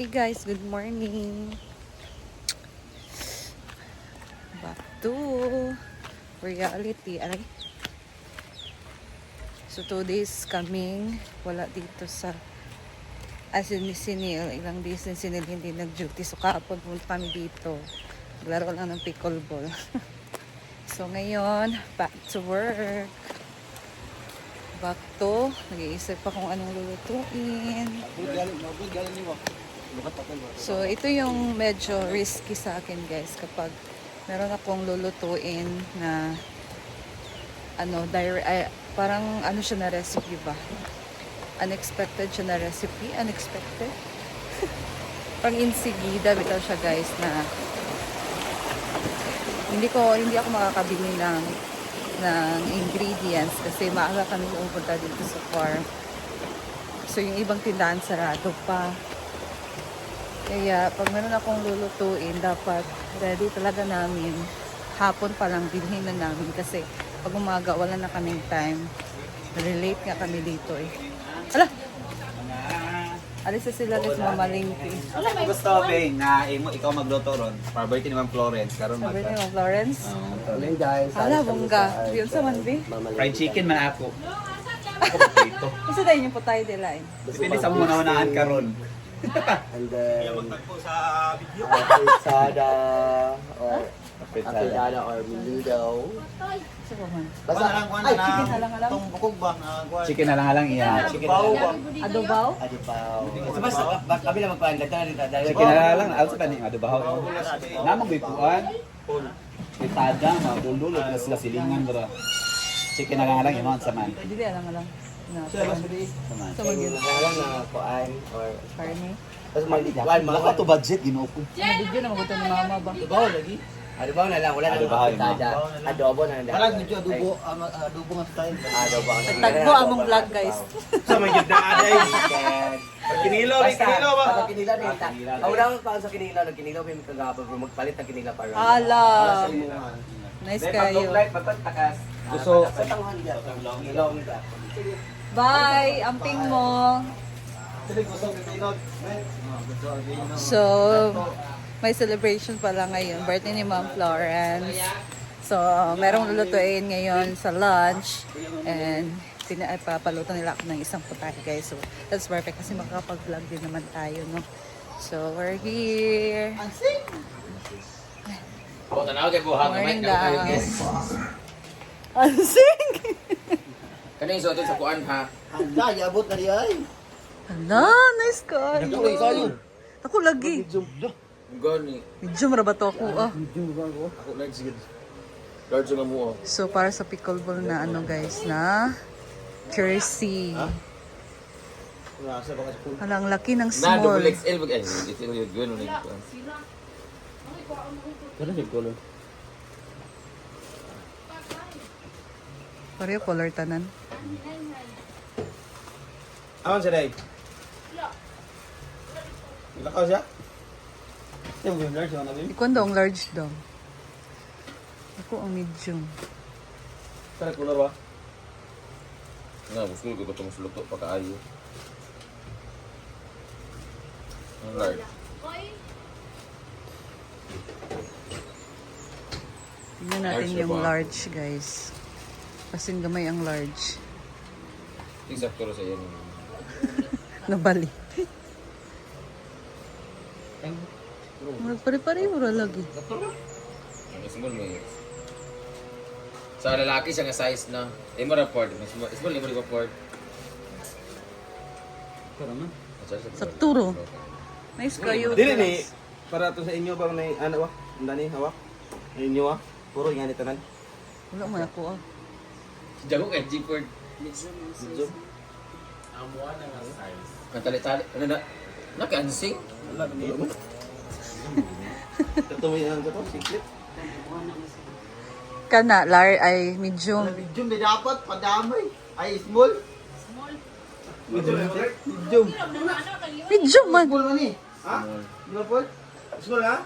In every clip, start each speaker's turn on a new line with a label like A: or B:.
A: Hey guys, good morning. Back to reality. Aray. So 2 days kaming wala dito sa ni Sinil. Ilang days din Sinil hindi nag-duty. So kahapon pumunta kami dito. Naglaro lang ng pickleball. So ngayon, back to work. Back to, nag-iisip pa kung anong lulutuin. So, ito yung medyo risky sa akin guys kapag meron akong lulutuin na parang ano siya na recipe ba? Unexpected siya na recipe. Unexpected. Parang insigida bitaw siya guys na hindi ako makakabili ng ingredients kasi maaga kami pumunta dito sa farm. So, yung ibang tindahan sarado pa. Kaya, pag meron akong lulutuin, dapat ready talaga namin. Hapon pa lang, bilhin na namin. Kasi, pag umaga, wala na kaming time. Relate nga kami dito eh. Ala! Alis na sila guys, mamalingki.
B: Gusto, Beng, na ikaw magluto ron. Paborito ni Ma'am Florence. Karon
A: Sabi ni Ma'am Florence?
C: Morning guys.
A: Ala, bongga. Yun sa manbi.
B: Fried chicken man ako.
A: Kasi dahil yung putay nila eh.
B: Depende sa muna-unaan karon.
C: And then
B: magtagpo sa video.
C: fritada or fritada or menudo.
A: Sa paman.
C: Basta
A: Ay, chicken halang-halang.
B: Tong bukog ba? Chicken halang-halang iya. Chicken
C: Adobaw.
A: Adobaw?
C: Adobaw.
B: Basta
C: Kami lang magpanda dito.
B: chicken halang-halang. Also pa ni adobaw. Namang bipuan. Fritada, magululog na sila silingan bro. Chicken halang-halang yun sa man.
A: Dili halang-halang.
B: Sa man.
A: Sa magil.
C: Lang na kuan or
A: Karne.
C: tapos kuan mga
B: to budget ginupo.
A: Ano video na magutan ni mama ba?
C: adobaw lagi. Adobaw na lang, wala na
B: Adobaw,
C: fritada. Adobo na lang.
B: Wala medyo adobo nga style.
C: Adobo.
A: Tagpo among vlog guys.
B: Sa may gitna aday. Kinilo, kinilo ba?
C: Pag kinilo ni ta. Wala kang paan sa kinilo, nagkinilo may kagabon pero magpalit ng kinilo para.
A: Ala. Nice kayo.
C: Takas.
B: Gusto
C: Sa tanghal diyan. Ilong ka.
A: Bye. Amping mo. So, may celebration pala ngayon. Birthday ni Ma'am Florence. So, merong lulutuin ngayon sa lunch. And papaluto nila ako ng isang putay guys. So, that's perfect kasi makakapag-vlog din naman tayo, no? So, we're here. Morning guys. Ansing!
D: Kanina yung suotin sa kuan ha.
C: Anda, yabot na diya ay.
A: Hala, nice ka. Ako lagi.
D: Gani.
A: Medyo marabato ako ah.
D: Ako na sige. Guard sa mo.
A: So, para sa pickleball na ano guys, na jersey. Halang laki ng
D: Na double
A: small.
D: XL bag XL yung gano na yung kuan. Ano yung color?
A: Pareho color tanan.
B: Awan siya dahil? Ilakaw siya? Yung winner siya na bin?
A: Ikaw daw ang large daw. Ako ang medium.
B: Sana kulor ba?
D: Na, gusto ko itong suluto pa kaayo. Ang large.
A: Tingnan natin
D: Large na
A: yung
D: ba?
A: large guys. Kasing gamay ang large.
D: Exacto ro sa yan.
A: Nabali. Pare-pareho ra lagi.
D: Ang small may. Sa lalaki siya nga size na. Imo report. Small imo report.
A: Sakturo. Nice kayo.
B: Dili ni, para to sa inyo ba may ano ba? Andani hawak? Inyo ah? Puro nga ni tanan.
A: Wala man ako ah.
D: Jago kay G-Ford. Ang tali-tali. Ano na? Naka-ansing?
B: Wala ka mo. Ito may ano to? Secret?
A: Kana, ay medium.
B: Medium na dapat, padamay. Ay, small. Medium. Medium.
A: Medium man.
B: Small man eh. Ha? Small po? Small ha?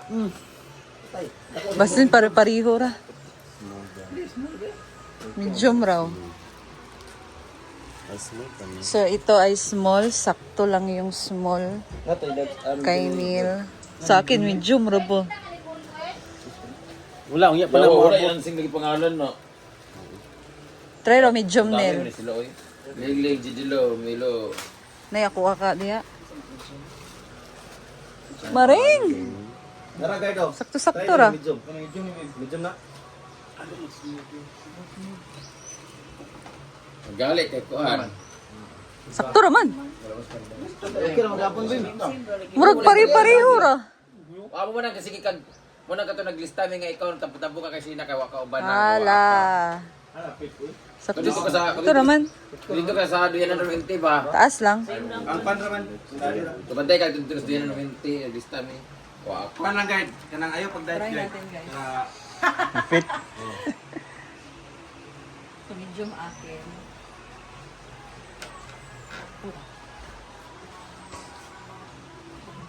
A: Basta pare-pareho ra. Medium raw. So, ito ay small. Sakto lang yung small. Kay Neil. Sa akin, medium, robo.
E: Wala, unya pa
D: Wala,
E: lang
D: wala
E: mo.
D: yan sing lagi pangalan, no?
A: Try ro, medium,
D: Dami
A: Neil.
D: ni sila, oy. Milig, Jidilo, Milo.
A: Nay, ako ka diya. Maring!
E: Dara guide daw.
A: Sakto-sakto ra.
E: Medium. Medium na.
D: Galit kay Kuan.
A: Sakto ra man.
E: Okay ra magapon din.
A: Murag pare-pareho ra.
D: Amo mo nang kasi kag mo nang kato naglista mi nga ikaw tabo ka kasi na kay wa ka uban na.
A: Hala. Sakto.
D: Dito ka sa
A: Ito naman.
D: dito ka sa duyan na 20 ba?
A: Taas lang.
E: Ang pan raman.
D: Tubantay ka dito sa duyan na 20 naglista mi. Wa ako.
E: Pan lang guide. Kanang ayo pag diet
A: Try
E: guide.
A: natin, guys.
E: Fit.
A: So, medium akin.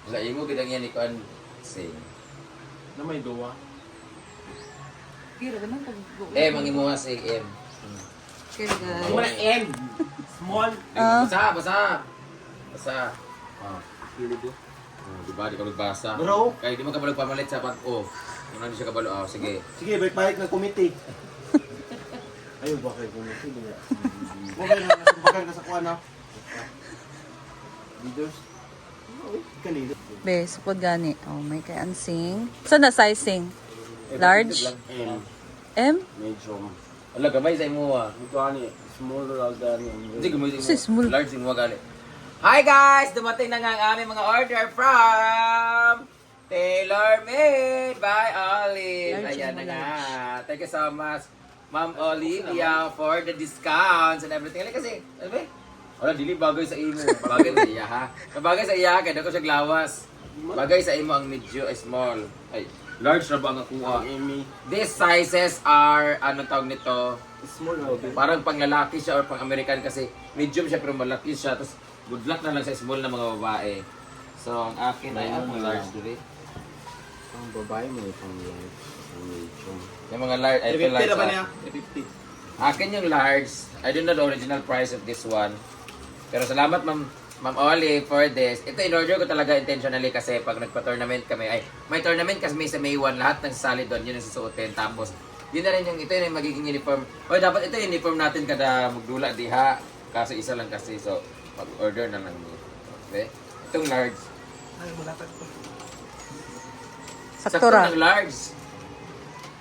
D: Sa imo gid ang yan ni Kuan sing.
E: Na may duwa.
A: Kira naman pag
D: Ang imo nga sing M.
A: Kira guys.
E: Wala M. Small.
D: Basa, basa. Basa.
E: Pili do.
D: Di ba di ka magbasa?
E: Bro.
D: Kaya di mo kabalo pamalit sa pag-o. Kung ano siya kabalo, sige.
E: Sige, balik ng committee. Ayun, bakit committee niya? Bakit na sa kuha na? Leaders? Kanino?
A: Be, supod gani. Oh, may kay ansing. Saan na sizing? Large?
E: M.
A: M?
E: Medium.
D: Wala gamay sa imo ah.
E: Ito ani, small lang gani.
D: Hindi gamay sa imo.
A: Sis, small.
D: Large imo gali. Hi guys! Dumating na nga ang aming mga order from Tailor Made by Olive.
A: Large
D: Ayan
A: mo,
D: na nga. Thank you so much, Ma'am Olivia, for the discounts and everything. Kasi, ano ba? Wala, dili bagay sa imo. Bagay sa iya ha. Bagay sa iya, kaya ko siya glawas. Bagay sa imo ang medyo small. Ay, large na ba ang kuha?
E: Amy.
D: These sizes are, ano tawag nito?
E: Small na.
D: Parang pang lalaki siya or pang American kasi medium siya pero malaki siya. Tapos good luck na lang sa small na mga babae. So, ang akin ay ang large dili.
E: Ang babae mo itong large. Medium.
D: Yung mga large, ay ito
E: 350
D: large.
E: na ba
D: ah.
E: niya? 350.
D: Akin yung large. I don't know the original price of this one. Pero salamat Ma'am Olive for this. Ito in-order ko talaga intentionally kasi pag nagpa-tournament kami, ay may tournament kasi may sa May 1, lahat ng sali doon, yun ang susuotin. Tapos, yun na rin yung, ito yung magiging uniform. O dapat ito yung uniform natin kada magdula, diha. Kaso isa lang kasi, so mag-order na lang. Okay? Itong large.
A: Sakto ra.
D: ng large.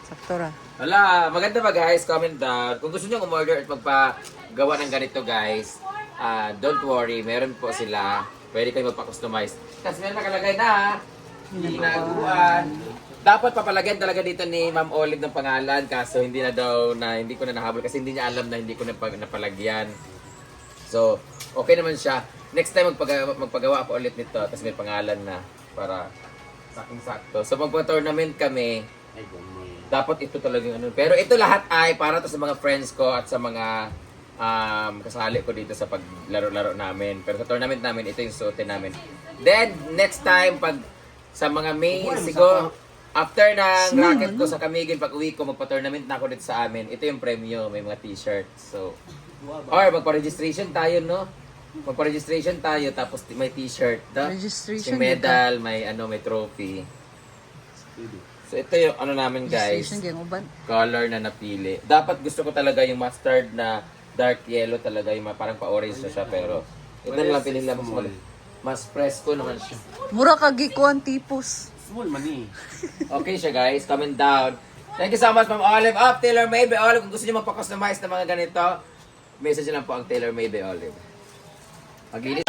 A: Sakto ra.
D: Wala, maganda ba guys? Comment down. Kung gusto nyo umorder at magpagawa ng ganito guys, don't worry, meron po sila. Pwede kayo magpa-customize. Kasi meron nakalagay na hinaguan. Dapat papalagyan talaga dito ni Ma'am Olive ng pangalan kaso hindi na daw hindi ko na nahabol kasi hindi niya alam na hindi ko napalagyan. So, okay naman siya. Next time magpagawa ako ulit nito tapos may pangalan na para saking-sakto. So, magpa-tournament kami. Dapat ito talaga yung ano. Pero ito lahat ay para to sa mga friends ko at sa mga kasali ko dito sa paglaro-laro namin. Pero sa tournament namin, ito yung suotin namin. Then, next time, pag sa mga May, siguro, after ng racket ko sa Camiguin, pag uwi ko, magpa-tournament na ako dito sa amin. Ito yung premyo, may mga t-shirts. So, or magpa-registration tayo, no? Magpa-registration tayo, tapos may t-shirt.
A: Registration
D: May medal, may may trophy. So, ito yung ano namin, guys.
A: Registration gyud uban.
D: Color na napili. Dapat gusto ko talaga yung mustard na dark yellow talaga, yung parang pa-orange na siya, pero ito na lang pinili lang mas presko naman siya.
A: Mura ka gikuan tipos.
E: Small money.
D: Okay siya guys, comment down. Thank you so much Ma'am Olive of Tailor Made by Olive. Kung gusto niyo magpa-customize ng mga ganito, message lang po ang Tailor Made by Olive. Mag-init.